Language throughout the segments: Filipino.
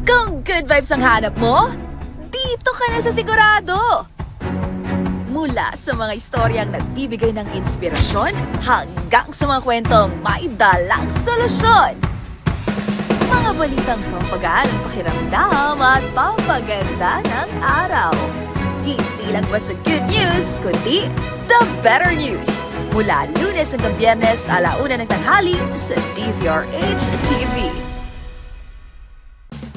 Kung good vibes ang hanap mo, dito ka na sa sigurado! Mula sa mga istoryang nagbibigay ng inspirasyon hanggang sa mga kwentong may dalang solusyon. Mga balitang pampagaan ang pakiramdam at pampaganda ng araw. Hindi lang basta good news, kundi the better news. Mula Lunes hanggang Biyernes, 1:00 ng tanghali sa DZRH TV.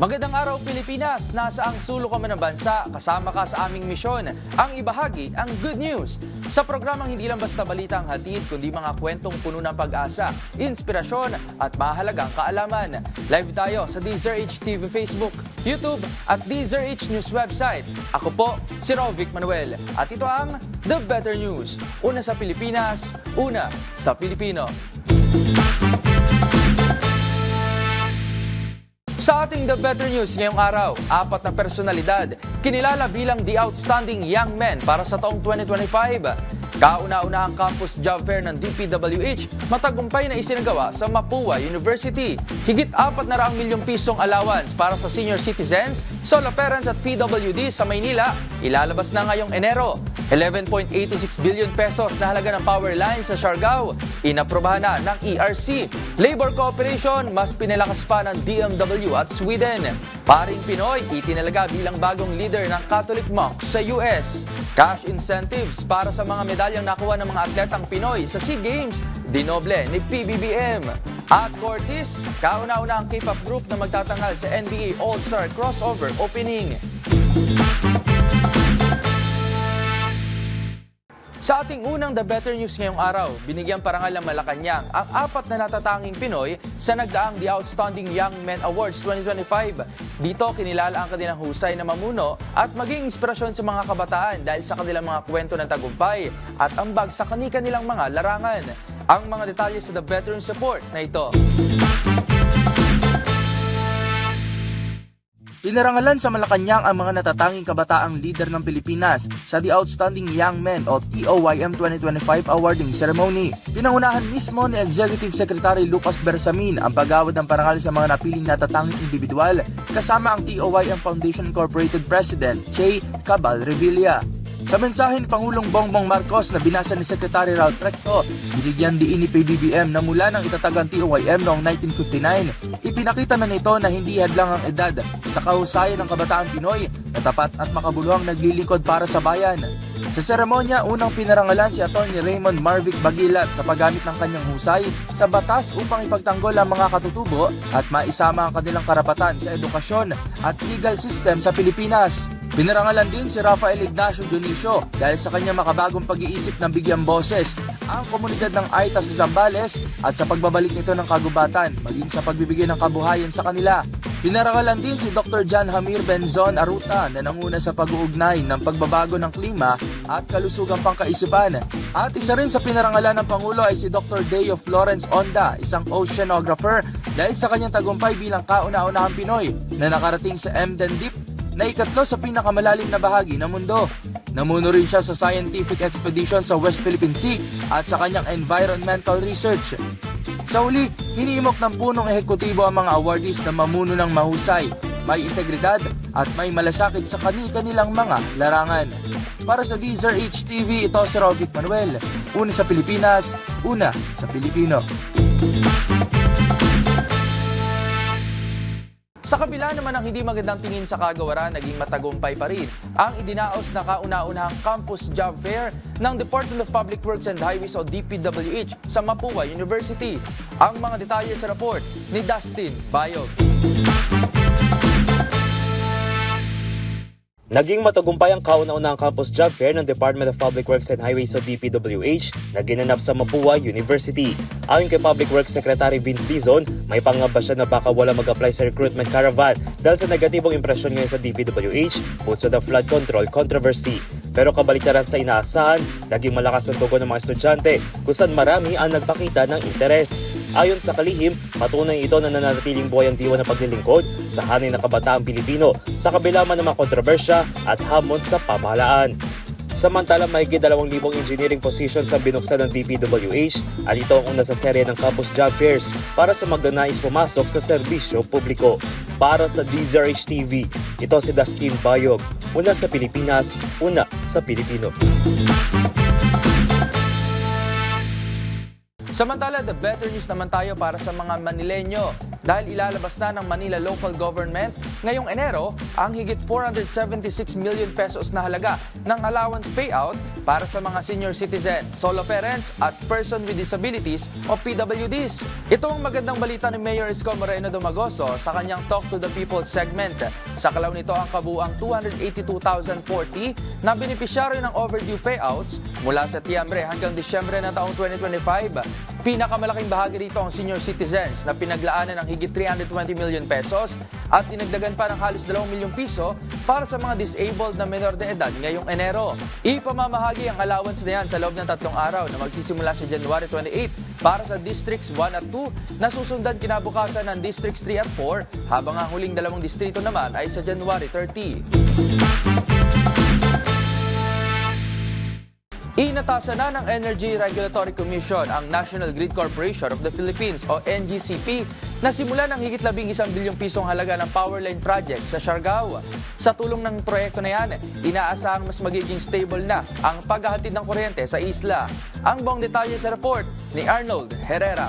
Magandang araw Pilipinas! Nasa ang sulok ka man ng bansa, kasama ka sa aming misyon, ang ibahagi ang good news. Sa programang hindi lang basta balita ang hatid, kundi mga kwentong puno ng pag-asa, inspirasyon at mahalagang kaalaman. Live tayo sa DZRH TV Facebook, YouTube at DZRH News website. Ako po si Rovic Manuel at ito ang The Better News. Una sa Pilipinas, una sa Pilipino. Sa ating The Better News ngayong araw, 4 na personalidad kinilala bilang the outstanding young men para sa taong 2025. Kauna-unahang campus job fair ng DPWH matagumpay na isinagawa sa Mapua University. Higit 400 milyong pisong allowance para sa senior citizens, solo parents at PWD sa Maynila ilalabas na ngayong Enero. 11.86 billion pesos na halaga ng power line sa Siargao, inaprobahan na ng ERC. Labor cooperation, mas pinalakas pa ng DMW at Sweden. Paring Pinoy, itinalaga bilang bagong leader ng Catholic monk sa US. Cash incentives para sa mga medalyang nakuha ng mga atletang Pinoy sa SEA Games, dinoble ni PBBM. At Cortis, kauna-una ang K-pop group na magtatanghal sa NBA All-Star Crossover Opening. Sa ating unang The Better News ngayong araw, binigyang parangal ng Malacanang ang 4 na natatanging Pinoy sa nagdaang The Outstanding Young Men Awards 2025. Dito kinilala ang kanilang husay na mamuno at maging inspirasyon sa mga kabataan dahil sa kanilang mga kwento ng tagumpay at ambag sa kani-kanilang mga larangan. Ang mga detalye sa The Better News Report na ito. Pinarangalan sa Malacanang ang mga natatanging kabataang leader ng Pilipinas sa The Outstanding Young Men o TOYM 2025 Awarding Ceremony. Pinangunahan mismo ni Executive Secretary Lucas Bersamin ang paggawad ng parangal sa mga napiling natatanging individual kasama ang TOYM Foundation Incorporated President Che Cabal Revilla. Sa mensahe ni Pangulong Bongbong Marcos na binasa ni Secretary Ralph Recto, binigyan diin ni PBBM na mula ng itatagang TOYM noong 1959, ipinakita na nito na hindi hadlang ang edad sa kahusayan ng kabataang Pinoy na tapat at makabuluhang naglilingkod para sa bayan. Sa seremonya, unang pinarangalan si Atty. Raymond Marvic Bagilat sa paggamit ng kanyang husay sa batas upang ipagtanggol ang mga katutubo at maisama ang kanilang karapatan sa edukasyon at legal system sa Pilipinas. Pinarangalan din si Rafael Ignacio Dionisio dahil sa kanyang makabagong pag-iisip ng bigyang boses ang komunidad ng Aita sa Zambales at sa pagbabalik nito ng kagubatan maging sa pagbibigay ng kabuhayan sa kanila. Pinarangalan din si Dr. John Hamir Benzon Aruta na nanguna sa pag-uugnay ng pagbabago ng klima at kalusugang pangkaisipan. At isa rin sa pinarangalan ng Pangulo ay si Dr. Deo Florence Onda, isang oceanographer dahil sa kanyang tagumpay bilang kauna-unahang Pinoy na nakarating sa Emden Deep na ikatlo sa pinakamalalim na bahagi ng mundo. Namuno rin siya sa scientific expedition sa West Philippine Sea at sa kanyang environmental research. Sa huli, hinimok ng punong ehekutibo ang mga awardees na mamuno ng mahusay, may integridad at may malasakit sa kani-kanilang mga larangan. Para sa DZRH TV, ito si Rovic Manuel. Una sa Pilipinas, una sa Pilipino. Sa kabila naman ng hindi magandang tingin sa kagawaran, naging matagumpay pa rin ang idinaos na kauna-unahang campus job fair ng Department of Public Works and Highways o DPWH sa Mapua University. Ang mga detalye sa report ni Dustin Bayog. Naging matagumpay ang kauna-unahang campus job fair ng Department of Public Works and Highways o DPWH na ginanap sa Mapua University. Ayon kay Public Works Secretary Vince Dizon, may pangamba siya na baka wala mag-apply sa recruitment caravan dahil sa negatibong impresyon ngayon sa DPWH bukod sa the flood control controversy. Pero kabaliktaran sa inaasahan, naging malakas ang tugon ng mga estudyante kung saan marami ang nagpakita ng interes. Ayon sa kalihim, patunay ito na nananatiling buhay ang diwa ng paglilingkod sa hanay na kabataang Pilipino sa kabila man ng mga kontrobersya at hamon sa pamahalaan. Samantala, mahigit 2,000 engineering positions ang binuksan ng DPWH at ito ang una sa serye ng campus job fairs para sa magnanais pumasok sa serbisyo publiko. Para sa DZRH TV, ito si Dustin Bayog. Una sa Pilipinas, una sa Pilipino. Samantala, the better news naman tayo para sa mga Manileño dahil ilalabas na ng Manila Local Government ngayong Enero ang higit 476 million pesos na halaga ng allowance payout para sa mga senior citizen, solo parents at person with disabilities o PWDs. Ito ang magandang balita ni Mayor Isko Moreno Domagoso sa kanyang Talk to the People segment. Sa kalaw nito ang kabuang 282,040 na benepisyaryo ng overdue payouts mula Setyembre hanggang Disyembre ng taong 2025. Pinakamalaking bahagi rito ang senior citizens na pinaglaanan ng higit 320 million pesos at dinagdagan pa ng halos 2 milyong piso para sa mga disabled na menor de edad ngayong Enero. Ipamamahagi ang allowance na yan sa loob ng 3 araw na magsisimula sa January 28 para sa Districts 1 at 2 na susundan kinabukasan ng Districts 3 at 4 habang ang huling 2 distrito naman ay sa January 30. Inatasan na ng Energy Regulatory Commission ang National Grid Corporation of the Philippines o NGCP na simulan ng higit 11 bilyong pisong halaga ng power line project sa Siargao. Sa tulong ng proyekto na yan, inaasahang mas magiging stable na ang paghahatid ng kuryente sa isla. Ang buong detalye sa report ni Arnold Herrera.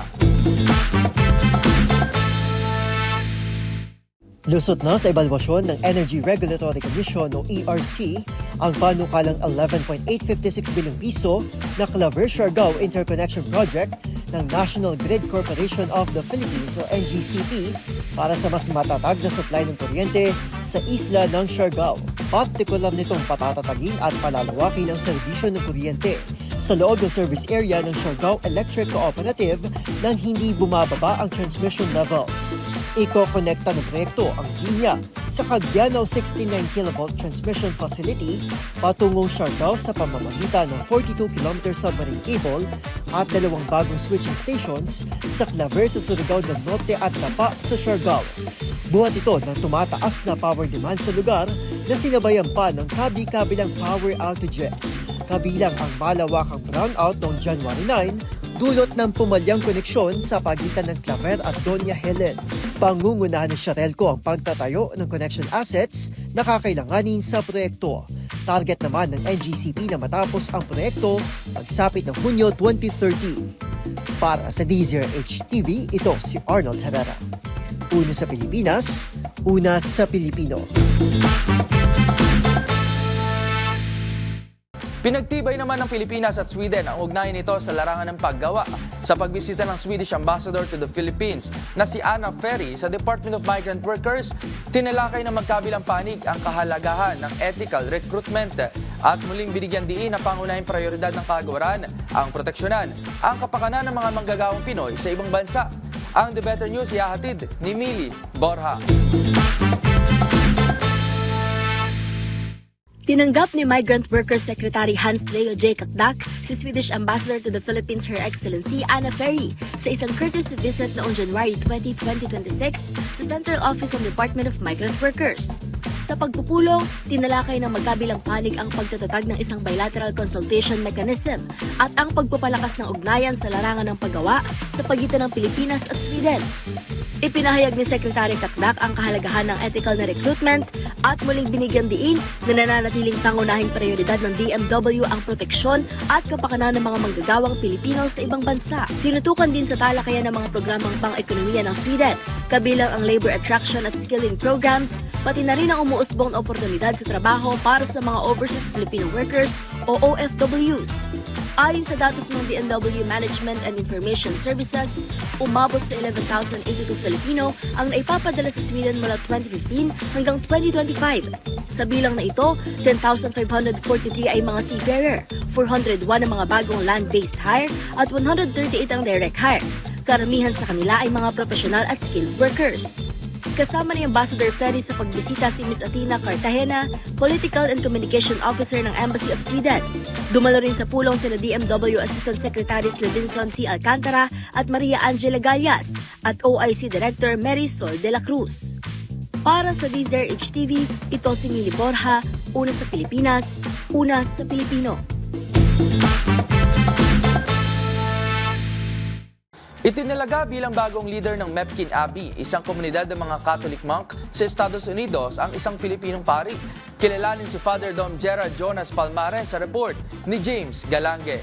Lusot na sa ebalwasyon ng Energy Regulatory Commission o ERC ang panukalang 11.856 bilyong piso na Claver-Siargao Interconnection Project ng National Grid Corporation of the Philippines o NGCP para sa mas matatag na supply ng kuryente sa isla ng Siargao. Partikular nitong patatatagin at palalawakin ang serbisyo ng kuryente sa loob ng service area ng Siargao Electric Cooperative nang hindi bumababa ang transmission levels. Iko-konekta ng proyekto ang linya sa Cagdianao 69 kV transmission facility patungong Siargao sa pamamagitan ng 42 km submarine cable at 2 bagong switching stations sa Claver sa Surigao del Norte at Dapa sa Siargao. Buhat ito ng tumataas na power demand sa lugar na sinabayan pa ng kabi-kabilang power outages. Kabilang ang malawakang brownout noong January 9, dulot ng pumalyang koneksyon sa pagitan ng Claver at Doña Helen. Pangungunahan ni Siarelco ang pagtatayo ng connection assets na kakailanganin sa proyekto. Target naman ng NGCP na matapos ang proyekto pagsapit ng Hunyo 2030. Para sa DZRH TV, ito si Arnold Herrera. Una sa Pilipinas, una sa Pilipino. Pinagtibay naman ng Pilipinas at Sweden ang ugnayan nito sa larangan ng paggawa. Sa pagbisita ng Swedish Ambassador to the Philippines na si Anna Ferry sa Department of Migrant Workers, tinalakay ng magkabilang panig ang kahalagahan ng ethical recruitment at muling binigyan diin na pangunahing prioridad ng kagawaran ang proteksyonan ang kapakanan ng mga manggagawang Pinoy sa ibang bansa. Ang The Better News ihahatid ni Mili Borja. Tinanggap ni Migrant Workers Secretary Hans Leo J. Kakdak si Swedish Ambassador to the Philippines Her Excellency Anna Ferry sa isang courtesy visit noong January 20, 2026 sa Central Office ng Department of Migrant Workers. Sa pagpupulong, tinalakay ng magkabilang panig ang pagtatatag ng isang bilateral consultation mechanism at ang pagpapalakas ng ugnayan sa larangan ng paggawa sa pagitan ng Pilipinas at Sweden. Ipinahayag ni Secretary Kakdak ang kahalagahan ng ethical na recruitment at muling binigyan diin na nananatiling pangunahing prioridad ng DMW ang proteksyon at kapakanan ng mga manggagawang Pilipino sa ibang bansa. Tinutukan din sa talakayan ng mga programang pang-ekonomiya ng Sweden, kabilang ang labor attraction at skilling programs, pati na rin ang umuusbong na oportunidad sa trabaho para sa mga overseas Filipino workers o OFWs. Ayon sa datos ng DMW Management and Information Services, umabot sa 11,082 Filipino ang naipapadala sa Sweden mula 2015 hanggang 2025. Sa bilang na ito, 10,543 ay mga seafarer, 401 ang mga bagong land-based hire at 138 ang direct hire. Karamihan sa kanila ay mga professional at skilled workers. Kasama ni Ambassador Ferry sa pagbisita si Ms. Athena Cartagena, Political and Communication Officer ng Embassy of Sweden. Dumalo rin sa pulong sina DMW Assistant Secretaries Levinson C. Alcantara at Maria Angela Gallas at OIC Director Mary Sol de la Cruz. Para sa DZRH TV, ito si Mili Borja, una sa Pilipinas, una sa Pilipino. Itinalaga bilang bagong leader ng Mepkin Abbey, isang komunidad ng mga Catholic monk sa Estados Unidos, ang isang Pilipinong pari. Kilalanin si Father Dom Gerard Jonas Palmare sa report ni James Galange.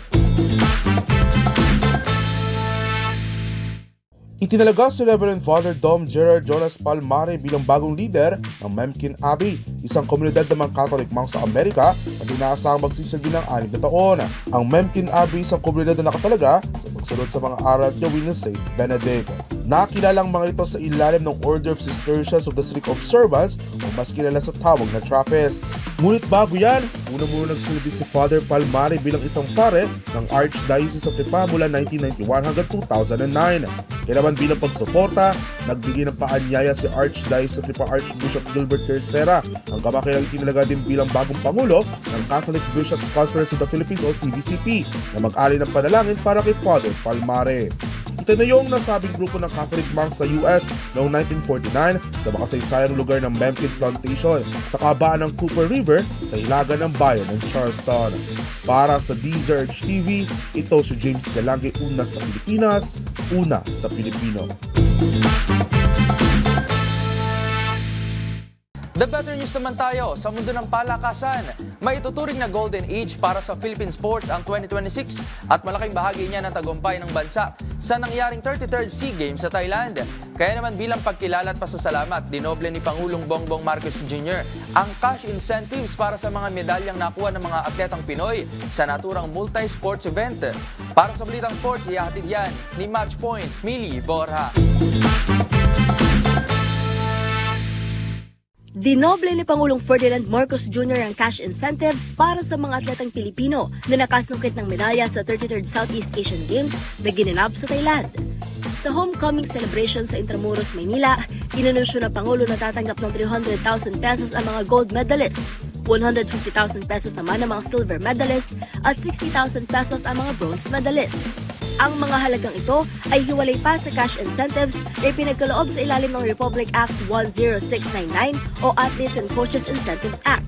Itinalaga si Reverend Father Dom Gerard Jonas Palmare bilang bagong leader ng Mepkin Abbey, isang komunidad ng mga Catholic monks sa Amerika na inaasahang magsisilbi ng 6 na taon. Ang Mepkin Abbey isang komunidad na nakatalaga sa pagsunod sa mga aral at gawin ng St. Benedict. Nakilalang mga ito sa ilalim ng Order of Cistercians of the Strict Observance o mas kilala sa tawag na Trappists. Ngunit bago yan, una nagsilbi si Father Palmare bilang isang pare ng Archdiocese of Lipa mula 1991 hanggang 2009. Kaya naman bilang pagsuporta, nagbigay ng paanyaya si Archdiocese of Lipa Archbishop Gilbert Tercera, ang kamakailang itinalaga din bilang bagong Pangulo ng Catholic Bishops Conference of the Philippines o CBCP na mag-alay ng panalangin para kay Father Palmare. Ito na yung nasabing grupo ng Catholic monks sa US noong 1949 sa makasaysayang lugar ng Mepkin Plantation sa kabaan ng Cooper River sa hilaga ng bayan ng Charleston. Para sa DZRH TV, ito si James Galange, una sa Pilipinas, una sa Pilipino. The better news naman tayo sa mundo ng palakasan. May ituturing na golden age para sa Philippine sports ang 2026 at malaking bahagi niya ng tagumpay ng bansa sa nangyaring 33rd SEA Games sa Thailand. Kaya naman bilang pagkilala at pasasalamat, dinoble ni Pangulong Bongbong Marcos Jr. ang cash incentives para sa mga medalyang nakuha ng mga atletang Pinoy sa naturang multi-sports event. Para sa Balitang Sports, ihahatid yan ni Matchpoint, Mili Borja. Dinoble ni Pangulong Ferdinand Marcos Jr. ang cash incentives para sa mga atletang Pilipino na nakasungkit ng medalya sa 33rd Southeast Asian Games na ginanap sa Thailand. Sa homecoming celebration sa Intramuros, Maynila, inanunsyo na Pangulo na tatanggap ng 300,000 pesos ang mga gold medalist, 150,000 pesos naman ang mga silver medalist at 60,000 pesos ang mga bronze medalist. Ang mga halagang ito ay hiwalay pa sa cash incentives na ipinagkaloob sa ilalim ng Republic Act 10699 o Athletes and Coaches Incentives Act.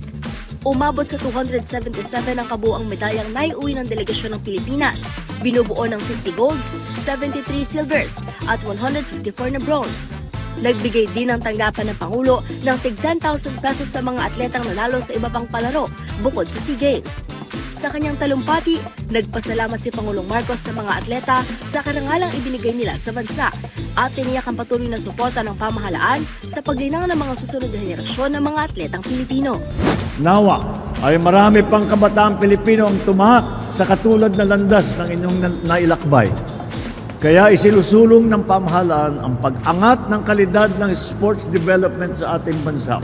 Umabot sa 277 ang kabuang medalyang naiuwi ng delegasyon ng Pilipinas, binubuo ng 50 golds, 73 silvers at 154 na bronze. Nagbigay din ng tanggapan ng Pangulo ng tig 10,000 pesos sa mga atletang nanalo sa iba pang palaro bukod sa SEA Games. Sa kanyang talumpati, nagpasalamat si Pangulong Marcos sa mga atleta sa karangalang ibinigay nila sa bansa at tiniyak ang patuloy na suporta ng pamahalaan sa paglinang ng mga susunod na henerasyon ng mga atletang Pilipino. Nawa ay marami pang kabataang Pilipino ang tumahak sa katulad na landas ng inyong nailakbay. Kaya isinusulong ng pamahalaan ang pag-angat ng kalidad ng sports development sa ating bansa.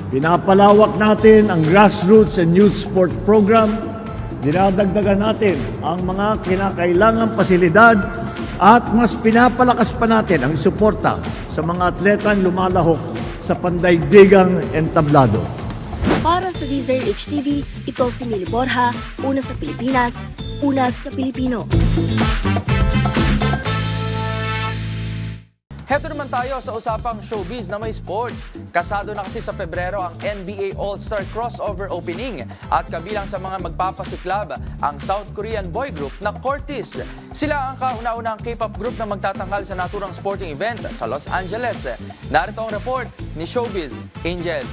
Pinapalawak natin ang grassroots and youth sport program. Dinadagdagan natin ang mga kinakailangang pasilidad at mas pinapalakas pa natin ang suporta sa mga atletang lumalahok sa pandaigdigang entablado. Para sa DZRH TV, ito si Mili Borja, una sa Pilipinas, una sa Pilipino. Heto naman tayo sa usapang showbiz na may sports. Kasado na kasi sa Pebrero ang NBA All-Star Crossover Opening at kabilang sa mga magpapasiklab ang South Korean boy group na Cortis. Sila ang kauna-unahang K-pop group na magtatanggal sa naturang sporting event sa Los Angeles. Narito ang report ni Showbiz Angel.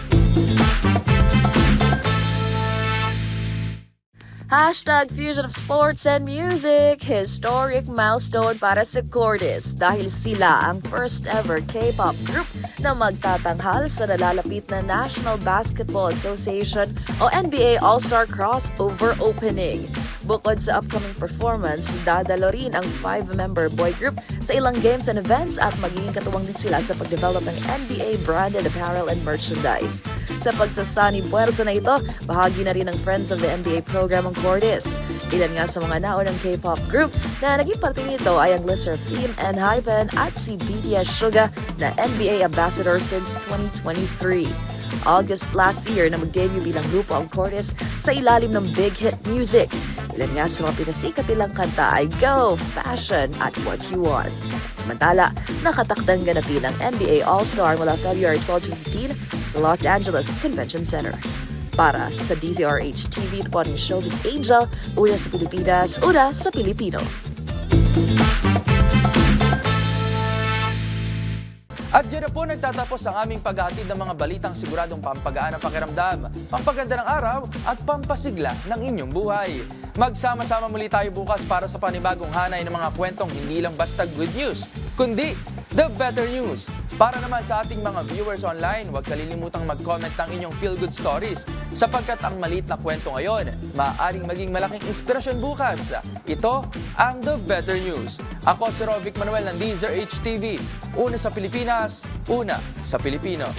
Fusion of Sports and Music, historic milestone para sa Cortis dahil sila ang first ever K-pop group na magtatanghal sa nalalapit na National Basketball Association o NBA All-Star Crossover Opening. Bukod sa upcoming performance, dadalo rin ang 5-member boy group sa ilang games and events at magiging katuwang din sila sa pagdevelop ng NBA branded apparel and merchandise. Sa pagsasani puwersa na ito, bahagi na rin ng Friends of the NBA program ang Cortis. Ilan nga sa mga naunang K-pop group na naging parte nito ay ang Lizard Theme and Hypen at si BTS Suga na NBA ambassador since 2023. August last year na mag-debut bilang grupo ang Cortis sa ilalim ng Big Hit Music. Ilan nga sa mga pinasikat nilang kanta ay Go, Fashion at What You Want. Samantala, nakatakdang ganapin ang NBA All-Star mula February 12 to 15 sa Los Angeles Convention Center. Para sa DZRH TV, ito po ang Showbiz Angel, una sa Pilipinas, una sa Pilipino. At dyan na po nagtatapos ang aming paghahatid ng mga balitang siguradong pampagaan ng pakiramdam, pampaganda ng araw at pampasigla ng inyong buhay. Magsama-sama muli tayo bukas para sa panibagong hanay ng mga kwentong hindi lang basta good news, kundi the better news. Para naman sa ating mga viewers online, huwag kalilimutang mag-comment ng inyong feel-good stories sapagkat ang maliit na kwento ngayon, maaaring maging malaking inspirasyon bukas. Ito ang The Better News. Ako si Rovic Manuel ng DZRH TV. Una sa Pilipinas, una sa Pilipino.